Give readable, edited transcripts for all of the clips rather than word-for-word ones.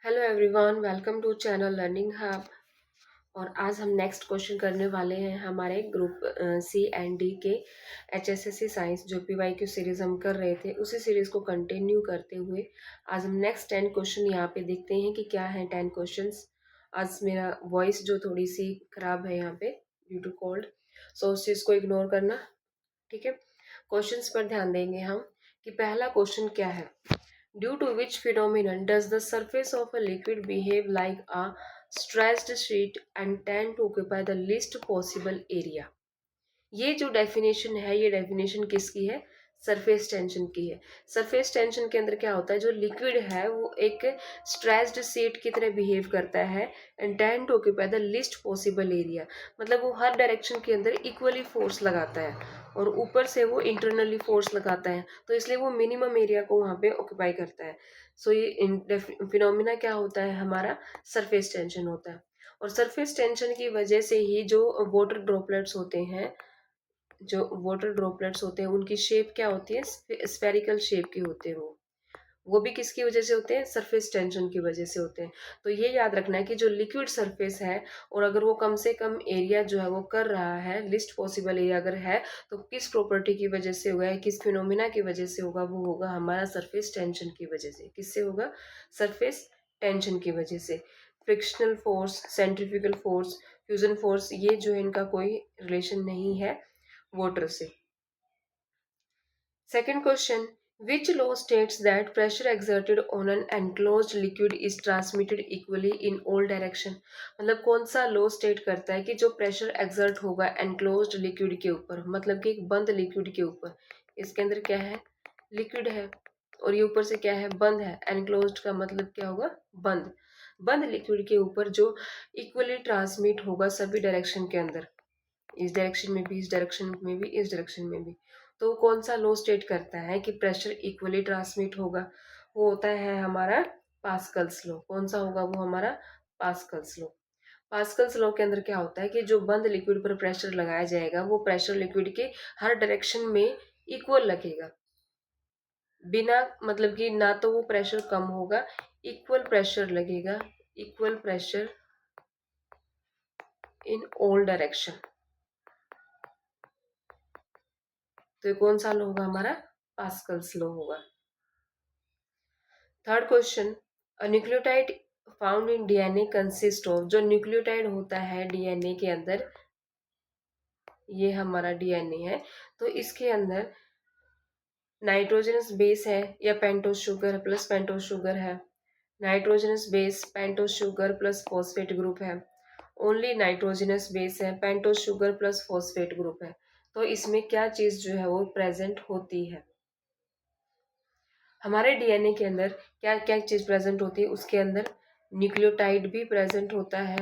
Hello everyone, welcome to channel learning hub. और आज हम नेक्स्ट क्वेश्चन करने वाले हैं हमारे ग्रुप सी एंड डी के एचएसएससी साइंस जो पीवाईक्यू सीरीज हम कर रहे थे उसी सीरीज को कंटिन्यू करते हुए आज हम नेक्स्ट 10 क्वेश्चन यहाँ पे देखते हैं कि क्या है 10 क्वेश्चंस। आज मेरा वॉइस जो थोड़ी सी खराब है यहाँ पे ड्यू टू कोल्ड, सो उस चीज़ को इग्नोर करना। ठीक है, क्वेश्चंस पर ध्यान देंगे हम कि पहला क्वेश्चन क्या है। Due to which phenomenon does the surface of a liquid behave like a stressed sheet and tend to occupy the least possible area? ये जो डेफिनेशन है, ये डेफिनेशन किसकी है? सरफेस टेंशन की है। सरफेस टेंशन के अंदर क्या होता है, जो लिक्विड है वो एक स्ट्रेस्ड सीट की तरह बिहेव करता है and tend to occupy the least possible area. मतलब वो हर डायरेक्शन के अंदर इक्वली फोर्स लगाता है और ऊपर से वो इंटरनली फोर्स लगाता है, तो इसलिए वो मिनिमम एरिया को वहाँ पे ऑक्यूपाई करता है। सो ये फिनोमिना क्या होता है, हमारा सरफेस टेंशन होता है। और सरफेस टेंशन की वजह से ही जो वाटर ड्रॉपलेट्स होते हैं, जो वाटर ड्रॉपलेट्स होते हैं उनकी शेप क्या होती है, स्फेरिकल शेप की होते हैं। वो भी किसकी वजह से होते हैं, सरफेस टेंशन की वजह से होते हैं। तो ये याद रखना है कि जो लिक्विड सरफेस है और अगर वो कम से कम एरिया जो है वो कर रहा है, लिस्ट पॉसिबल एरिया अगर है, तो किस प्रॉपर्टी की वजह से होगा, किस फिनोमिना की वजह से होगा, वो होगा हमारा सरफेस टेंशन की वजह से। किससे होगा, सरफेस टेंशन की वजह से। Frictional force, centrifugal force, fusion force, ये जो है इनका कोई रिलेशन नहीं है वाटर से। Second question, which law states that pressure exerted on an enclosed liquid is transmitted equally in all direction? मतलब कौन सा लॉ स्टेट करता है कि जो प्रेशर एक्सर्ट होगा एनक्लोज्ड लिक्विड के ऊपर, मतलब कि एक बंद लिक्विड के ऊपर, इसके अंदर क्या है, लिक्विड है और ये ऊपर से क्या है, बंद है। एनक्लोज्ड का मतलब क्या होगा, बंद। बंद लिक्विड के ऊपर जो इक्वली ट्रांसमिट होगा सभी डायरेक्शन के अंदर, इस डायरेक्शन में भी, इस डायरेक्शन में भी, इस डायरेक्शन में भी, तो कौन सा लॉ स्टेट करता है कि प्रेशर इक्वली ट्रांसमिट होगा, वो होता है हमारा पास्कल्स लॉ। कौन सा होगा वो, हमारा पास्कल्स लॉ। पास्कल्स लॉ के अंदर क्या होता है कि जो बंद लिक्विड पर प्रेशर लगाया जाएगा वो प्रेशर लिक्विड के हर डायरेक्शन में इक्वल लगेगा, बिना मतलब कि ना तो वो प्रेशर कम होगा, इक्वल प्रेशर लगेगा, equal pressure in all direction. तो ये कौन सा लॉ होगा, हमारा पास्कल्स लॉ होगा। Third question, nucleotide found in DNA consist of, जो न्यूक्लियोटाइड होता है डीएनए के अंदर, ये हमारा डीएनए है, तो इसके अंदर नाइट्रोजनस बेस है या pentose sugar plus pentose sugar है, nitrogenous base pentose sugar plus phosphate group है, ओनली नाइट्रोजनस बेस है, pentose sugar plus phosphate group है। तो इसमें क्या चीज जो है वो प्रेजेंट होती है, हमारे डीएनए के अंदर क्या क्या चीज प्रेजेंट होती है, उसके अंदर न्यूक्लियोटाइड भी प्रेजेंट होता है,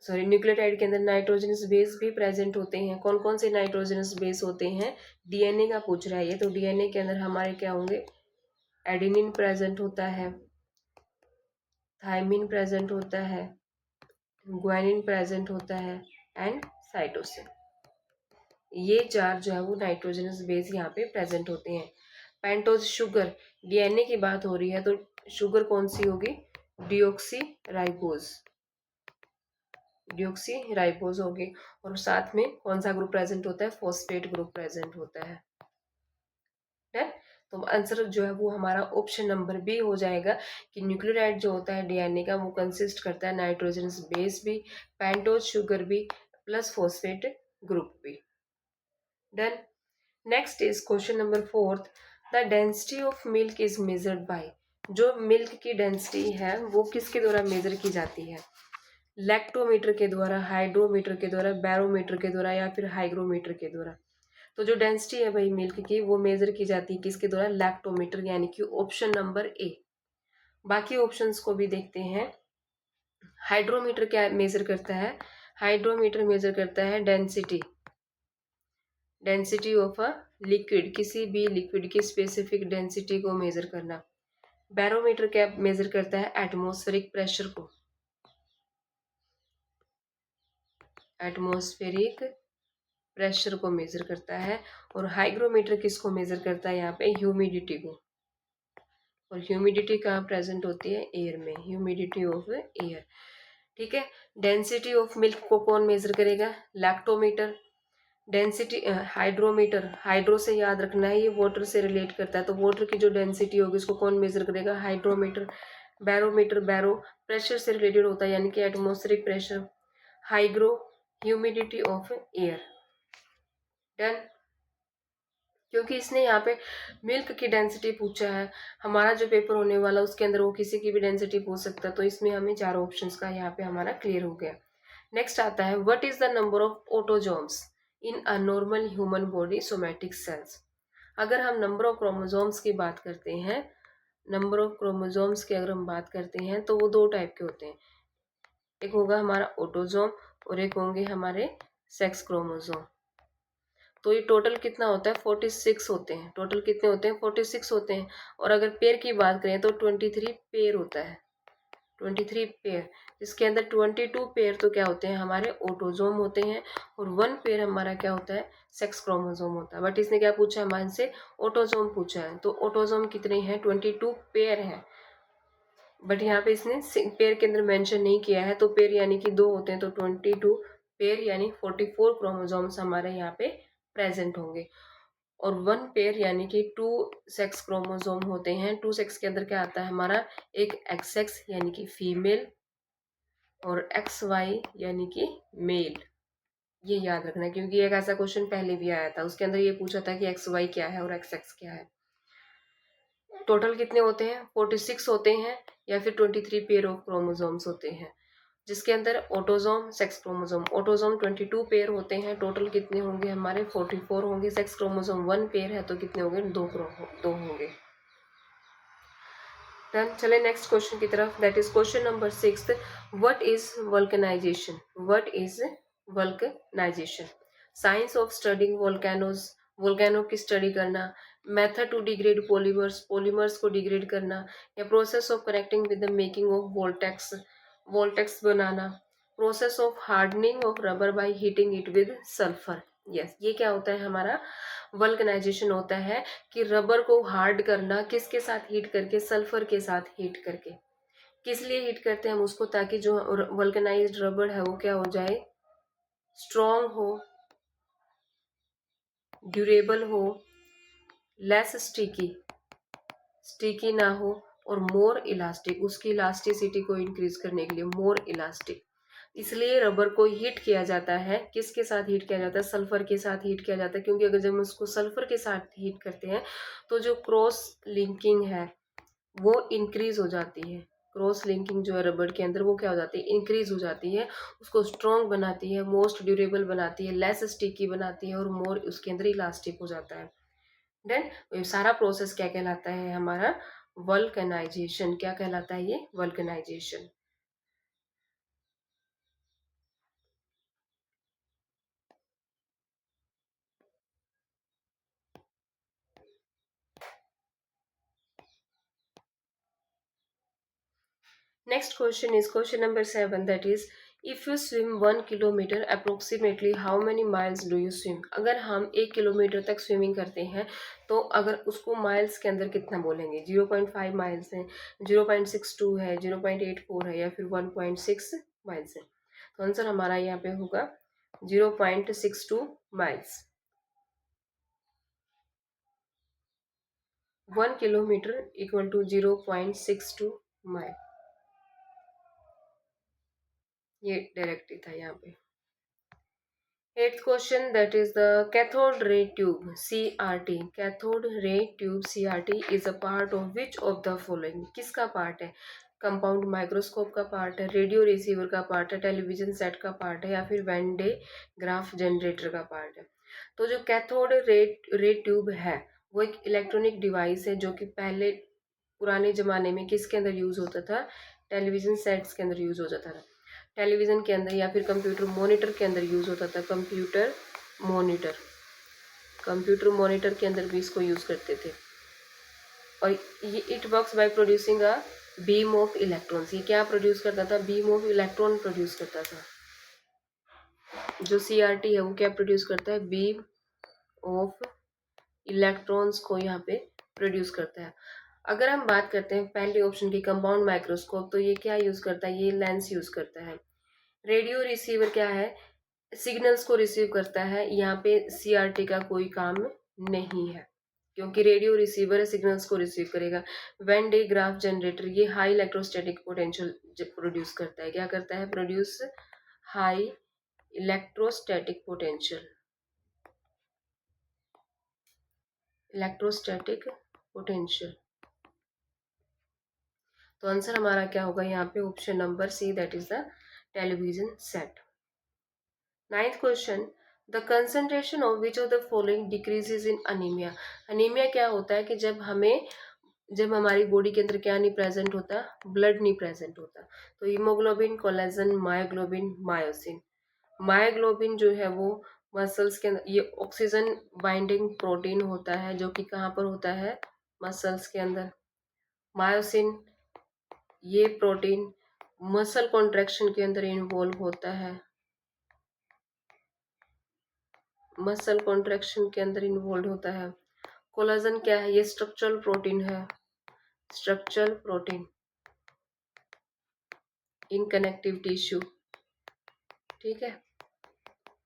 सॉरी न्यूक्लियोटाइड के अंदर नाइट्रोजनस बेस भी प्रेजेंट होते हैं। कौन कौन से नाइट्रोजनस बेस होते हैं, डीएनए का पूछ रहा है ये, तो डीएनए के अंदर हमारे क्या होंगे, एडेनिन प्रेजेंट होता है, थायमिन प्रेजेंट होता है, ग्वानिन प्रेजेंट होता है एंड साइटोसिन। ये चार जो है वो नाइट्रोजनस बेस यहाँ पे प्रेजेंट होते हैं। पेंटोज शुगर, डीएनए की बात हो रही है तो शुगर कौन सी होगी, डिओक्सी राइबोज, डिओक्सी राइबोज होगी। और साथ में कौन सा ग्रुप प्रेजेंट होता है, फॉस्फेट ग्रुप प्रेजेंट होता है। डन। तो आंसर जो है वो हमारा ऑप्शन नंबर बी हो जाएगा कि न्यूक्लियोटाइड जो होता है डीएनए का वो कंसिस्ट करता है नाइट्रोजनस बेस भी, पेंटोज शुगर भी, प्लस फॉस्फेट ग्रुप भी। Done. Next is question number fourth, the density of milk is measured by, जो मिल्क की डेंसिटी है वो किसके द्वारा मेजर की जाती है, लैक्टोमीटर के द्वारा, हाइड्रोमीटर के द्वारा, बैरोमीटर के द्वारा या फिर हाइग्रोमीटर के द्वारा। तो जो डेंसिटी है भाई मिल्क की वो मेजर की जाती है किसके द्वारा, लैक्टोमीटर, यानी कि ऑप्शन नंबर ए। बाकी ऑप्शंस को भी देखते हैं। हाइड्रोमीटर क्या मेजर करता है, हाइड्रोमीटर मेजर करता है density, density of a liquid, किसी भी लिक्विड की स्पेसिफिक डेंसिटी को मेजर करना। बैरोमीटर क्या मेजर करता है, एटमॉस्फेरिक प्रेशर को, एटमॉस्फेरिक प्रेशर को मेजर करता है। और हाइग्रोमीटर किसको मेजर करता है, यहाँ पे ह्यूमिडिटी को, और ह्यूमिडिटी कहाँ प्रेजेंट होती है? एयर में, ह्यूमिडिटी ऑफ एयर। ठीक है। डेंसिटी ऑफ मिल्क को कौन मेजर करेगा? लैक्टोमीटर। डेंसिटी हाइड्रोमीटर, हाइड्रो से याद रखना है, ये वाटर से रिलेट करता है, तो वाटर की जो डेंसिटी होगी उसको कौन मेजर करेगा? हाइड्रोमीटर। बैरोमीटर, बैरो प्रेशर से रिलेटेड होता है, यानी कि atmospheric pressure. Hygro, humidity of air. Done. क्योंकि इसने यहाँ पे मिल्क की डेंसिटी पूछा है, हमारा जो पेपर होने वाला उसके अंदर वो किसी की भी डेंसिटी पूछ सकता है, तो इसमें हमें चारों ऑप्शंस का यहाँ पे हमारा क्लियर हो गया। नेक्स्ट आता है, what is the number of autosomes in a normal human body somatic cells. अगर हम नंबर ऑफ क्रोमोजोम्स की बात करते हैं, नंबर ऑफ क्रोमोजोम्स की अगर हम बात करते हैं तो वो दो टाइप के होते हैं, एक होगा हमारा ऑटोजोम और एक होंगे हमारे सेक्स क्रोमोजोम। तो ये टोटल कितना होता है? 46 होते हैं। टोटल कितने होते हैं? 46 होते हैं। और अगर पेयर की बात करें तो 23 पेयर होता है, 23 पेयर, जिसके अंदर 22 पेयर तो क्या होते हैं? हमारे ऑटोजोम होते हैं, और 1 पेयर हमारा क्या होता है? सेक्स क्रोमोजोम होता है। बट इसने क्या पूछा? हमारे से ऑटोजोम पूछा है, तो ऑटोजोम कितने हैं? 22 पेयर हैं। बट यहाँ पे इसने पेयर के अंदर मेंशन नहीं किया है, तो पेयर यानी कि दो होते हैं, तो 22 पेयर यानी 44 क्रोमोजोम्स हमारे यहाँ पे प्रेजेंट होंगे। और 1 पेयर यानी कि 2 सेक्स क्रोमोजोम होते हैं। 2 सेक्स के अंदर क्या आता है हमारा? एक एक्स एक्स यानी कि फीमेल और एक्स वाई यानी कि मेल। ये याद रखना है, क्योंकि एक ऐसा क्वेश्चन पहले भी आया था, उसके अंदर ये पूछा था कि एक्स वाई क्या है और एक्स एक्स क्या है। टोटल कितने होते हैं? 46 होते हैं, या फिर 23 पेयर ऑफ क्रोमोजोम्स होते हैं, जिसके अंदर autosome, sex chromosome. Autosome 22 pair होते हैं, टोटल कितने होंगे हमारे? 44 होंगे। सेक्स क्रोमोजोम 1 पेयर है, तो कितने होंगे? दो होंगे। डन। चले नेक्स्ट क्वेश्चन की तरफ, that is question number 6। What is vulcanization? What is vulcanization? Science of studying volcanoes, volcano की स्टडी करना। Method to degrade polymers, polymers को डिग्रेड करना। या process of connecting with the making of vortex, vortex बनाना। Process of hardening of rubber by heating it with sulphur. Yes, ये क्या होता है हमारा? वल्कनाइजेशन होता है कि रबर को हार्ड करना, किसके साथ हीट करके? सल्फर के साथ हीट करके। किस लिए हीट करते हैं हम उसको? ताकि जो वल्कनाइज्ड रबर है वो क्या हो जाए? स्ट्रॉन्ग हो, ड्यूरेबल हो, लेस स्टिकी, स्टिकी ना हो, और मोर इलास्टिक, उसकी इलास्टिसिटी को इंक्रीज करने के लिए मोर इलास्टिक। इसलिए रबर को हीट किया जाता है। किसके साथ हीट किया जाता है? सल्फर के साथ हीट किया जाता है, क्योंकि अगर जब हम उसको सल्फर के साथ हीट करते हैं तो जो क्रॉस लिंकिंग है वो इंक्रीज हो जाती है। क्रॉस लिंकिंग जो है रबर के अंदर वो क्या हो जाती है? इंक्रीज हो जाती है, उसको स्ट्रॉन्ग बनाती है, मोस्ट ड्यूरेबल बनाती है, लेस स्टिकी बनाती है, और मोर उसके अंदर इलास्टिक हो जाता है। देन ये सारा प्रोसेस क्या कहलाता है हमारा? वल्कनाइजेशन। क्या कहलाता है ये? Vulcanization. Next question is question number 7, that is, if you swim 1 kilometer approximately how many miles do you swim? अगर हम 1 किलोमीटर तक स्विमिंग करते हैं तो अगर उसको माइल्स के अंदर कितना बोलेंगे? 0.5 माइल्स है, 0.62 है, 0.84 है, या फिर 1.6 माइल्स है। तो आंसर हमारा यहाँ पे होगा 0.62 miles. 1 kilometre equal to 0.62 mile. ये डायरेक्ट ही था यहाँ पे। Eighth question, that is the cathode ray tube CRT. Cathode ray tube CRT is a part of which of the following? किसका पार्ट है? कंपाउंड माइक्रोस्कोप का पार्ट है, radio receiver का पार्ट है, टेलीविजन सेट का पार्ट है, या फिर वेन डे ग्राफ जनरेटर का पार्ट है। तो जो कैथोड रे ट्यूब है वो एक इलेक्ट्रॉनिक डिवाइस है जो कि पहले पुराने ज़माने में किसके अंदर यूज़ होता था? टेलीविज़न सेट्स के अंदर यूज़ होता था, टेलीविज़न के अंदर, या फिर कंप्यूटर मॉनिटर के अंदर यूज़ होता था। मॉनिटर कंप्यूटर मॉनिटर के अंदर भी इसको यूज़ करते थे। और ये it works by producing a beam of electrons. ये क्या प्रोड्यूस करता था? बीम ऑफ इलेक्ट्रॉन प्रोड्यूस करता था। जो सीआरटी है वो क्या प्रोड्यूस करता है? बीम ऑफ इलेक्ट्रॉन्स को यहाँ पे प्रोड्यूस करता है। अगर हम बात करते हैं पहले ऑप्शन की कंपाउंड माइक्रोस्कोप, तो ये क्या यूज करता है, ये लेंस यूज करता है। रेडियो रिसीवर क्या है, सिग्नल्स को रिसीव करता है। यहाँ पे सीआरटी का कोई काम नहीं है, क्योंकि रेडियो रिसीवर सिग्नल्स को रिसीव करेगा। वेन डे ग्राफ जनरेटर ये हाई इलेक्ट्रोस्टैटिक पोटेंशियल प्रोड्यूस करता है। क्या करता है, produce high electrostatic potential, electrostatic potential. तो आंसर हमारा क्या होगा यहाँ पे, option number C, that is the television set. Ninth question, the concentration of which of the following decreases in anaemia. Anaemia क्या होता है कि जब हमारी बॉडी के अंदर क्या नहीं प्रेजेंट होता, ब्लड नहीं प्रेजेंट होता। तो haemoglobin, collagen, myoglobin, myosin. Myoglobin जो है वो मसल्स के अंदर, ये ऑक्सीजन बाइंडिंग प्रोटीन होता है जो कि कहाँ पर होता है, मसल्स के अंदर। मायोसिन ये प्रोटीन मसल कॉन्ट्रैक्शन के अंदर इन्वॉल्व होता है, मसल कॉन्ट्रैक्शन के अंदर इन्वॉल्व होता है। कोलाजन क्या है, ये स्ट्रक्चरल प्रोटीन है, structural protein in connective tissue. ठीक है,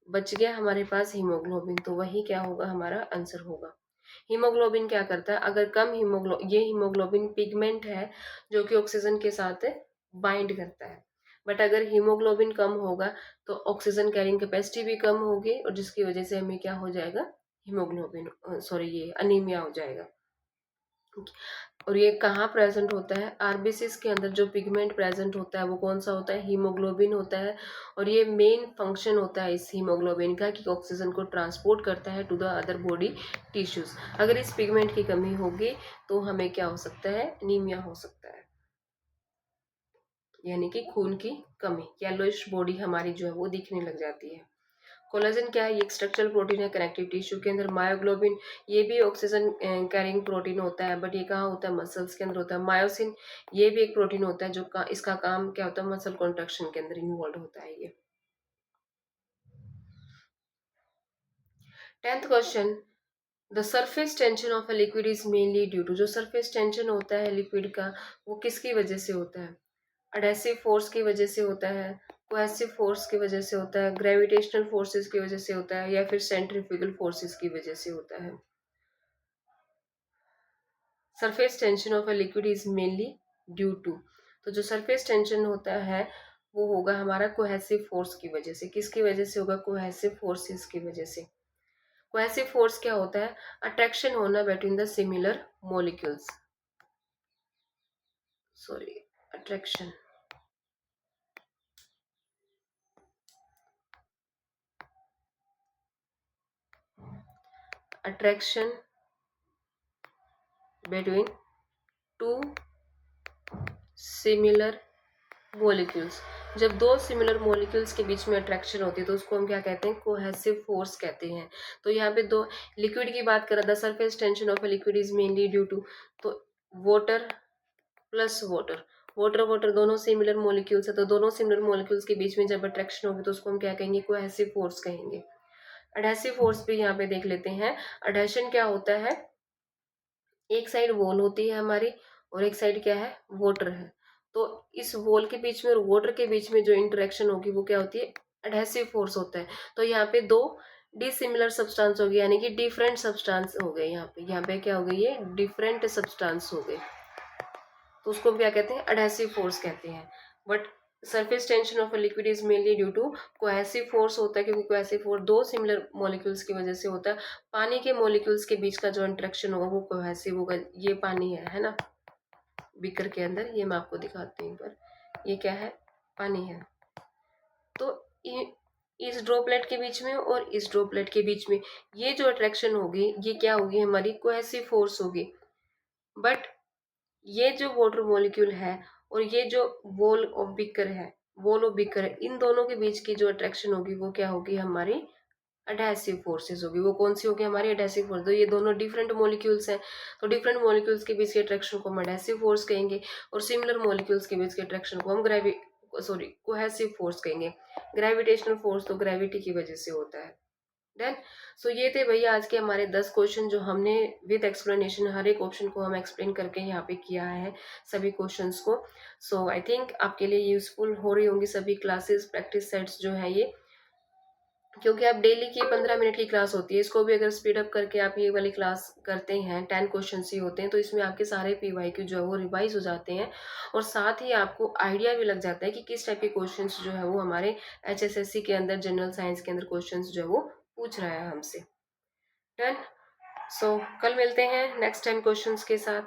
बच गया हमारे पास हीमोग्लोबिन, तो वही क्या होगा, हमारा आंसर होगा। हीमोग्लोबिन क्या करता है, अगर कम ये हीमोग्लोबिन पिगमेंट है जो कि ऑक्सीजन के साथ बाइंड करता है। बट अगर हीमोग्लोबिन कम होगा तो ऑक्सीजन कैरिंग कैपेसिटी भी कम होगी, और जिसकी वजह से हमें क्या हो जाएगा, हीमोग्लोबिन सॉरी ये अनीमिया हो जाएगा। और ये कहाँ प्रेजेंट होता है, आरबीसीज के अंदर जो पिगमेंट प्रेजेंट होता है वो कौन सा होता है, हीमोग्लोबिन होता है। और ये मेन फंक्शन होता है इस हीमोग्लोबिन का कि ऑक्सीजन को ट्रांसपोर्ट करता है to the other body tissues. अगर इस पिगमेंट की कमी होगी तो हमें क्या हो सकता है, एनीमिया हो सकता है, यानी कि खून की कमी, येलोइश बॉडी हमारी जो है वो दिखने लग जाती है। कोलेजन क्या है, ये एक स्ट्रक्चरल प्रोटीन है कनेक्टिव टिश्यू के अंदर। मायोग्लोबिन ये भी ऑक्सीजन कैरिंग प्रोटीन होता है, बट ये कहाँ होता है, मसल्स के अंदर होता है। मायोसिन ये भी एक प्रोटीन होता है इसका काम क्या होता है, मसल कॉन्ट्रैक्शन के अंदर इन्वॉल्व होता है ये। 10th question, the surface tension of a liquid is mainly due to. जो सरफेस टेंशन होता है लिक्विड का वो किसकी वजह से होता है, अडेसिव फोर्स की वजह से होता है, कोहेसिव फोर्स की वजह से होता है, ग्रेविटेशनल फोर्सेस की वजह से होता है, या फिर सेंट्रीफ्यूगल फोर्सेस की वजह से होता है। Surface tension of a liquid is mainly due to. तो जो सरफेस टेंशन होता है वो होगा हमारा कोहेसिव फोर्स की वजह से। किसकी वजह से होगा, कोहेसिव फोर्सेस की वजह से। कोहेसिव फोर्स क्या होता है, अट्रैक्शन होना between the similar molecules, sorry attraction, attraction between two similar molecules. जब दो सिमिलर मॉलिक्यूल्स के बीच में अट्रैक्शन होती है तो उसको हम क्या कहते हैं, कोहेसिव फोर्स कहते हैं। तो यहाँ पे दो लिक्विड की बात करा, the surface tension of a liquid is mainly due to, तो water plus water, water water दोनों सिमिलर मॉलिक्यूल्स है, तो दोनों सिमिलर मॉलिक्यूल्स के बीच में जब अट्रैक्शन होगी तो उसको हम क्या कहेंगे, कोहेसिव फोर्स कहेंगे। अडहेसिव फोर्स भी यहाँ पे देख लेते हैं। अडहेशन क्या होता है, एक साइड वॉल होती है हमारी और एक साइड क्या है, वाटर है। तो इस वॉल के बीच में और वाटर के बीच में जो इंटरेक्शन होगी वो क्या होती है, एडहेसिव फोर्स होता है। तो यहाँ पे दो डिसिमिलर सब्सटेंस हो गए, यानी कि डिफरेंट सब्सटेंस हो गए। यहाँ पे क्या हो गई, ये डिफरेंट सब्सटेंस हो गए, तो उसको हम क्या कहते हैं, एडहेसिव फोर्स कहते हैं। But surface tension of a liquid is mainly due to cohesive force होता है, क्योंकि कोहेसिव फोर्स दो सिमिलर मॉलिक्यूल्स की वजह से होता है। पानी के मॉलिक्यूल्स के बीच का जो इंटरेक्शन होगा वो कोहेसिव होगा। ये पानी है ना, बीकर के अंदर, ये मैं आपको दिखाती हूँ पर, ये क्या है, पानी है। तो इस ड्रॉपलेट के बीच में और इस ड्रॉपलेट के बीच में ये जो अट्रैक्शन होगी ये क्या होगी, हमारी कोहेसिव फोर्स होगी। बट ये जो वाटर मॉलिक्यूल है और ये जो वॉल ऑफ बीकर है, वॉल ऑफ बीकर है, इन दोनों के बीच की जो अट्रैक्शन होगी वो क्या होगी, हमारी अडहेसिव फोर्सेस होगी। वो कौन सी होगी, हमारी अडहेसिव फोर्स। तो ये दोनों डिफरेंट मॉलिक्यूल्स हैं, तो डिफरेंट मॉलिक्यूल्स के बीच के अट्रैक्शन को हम अडहेसिव फोर्स कहेंगे, और सिमिलर मॉलिक्यूल्स के बीच के अट्रैक्शन को हम कोहेसिव फोर्स कहेंगे। ग्रेविटेशनल फोर्स तो ग्रेविटी की वजह से होता है। डन। सो ये थे भैया आज के हमारे 10 क्वेश्चन जो हमने विद एक्सप्लेनेशन हर एक ऑप्शन को हम एक्सप्लेन करके यहाँ पे किया है सभी क्वेश्चंस को। सो आई थिंक आपके लिए यूजफुल हो रही होंगी सभी क्लासेस प्रैक्टिस सेट्स जो है ये, क्योंकि आप डेली की 15 मिनट की क्लास होती है, इसको भी अगर स्पीड अप करके आप ये वाली क्लास करते हैं, 10 क्वेश्चन ही होते हैं, तो इसमें आपके सारे पीवाईक्यू जो है वो रिवाइज हो जाते हैं और साथ ही आपको आइडिया भी लग जाता है कि किस टाइप के क्वेश्चंस जो है वो हमारे एचएसएससी के अंदर जनरल साइंस के अंदर क्वेश्चंस जो है वो पूछ रहा है हमसे। डन। सो कल मिलते हैं नेक्स्ट 10 क्वेश्चंस के साथ।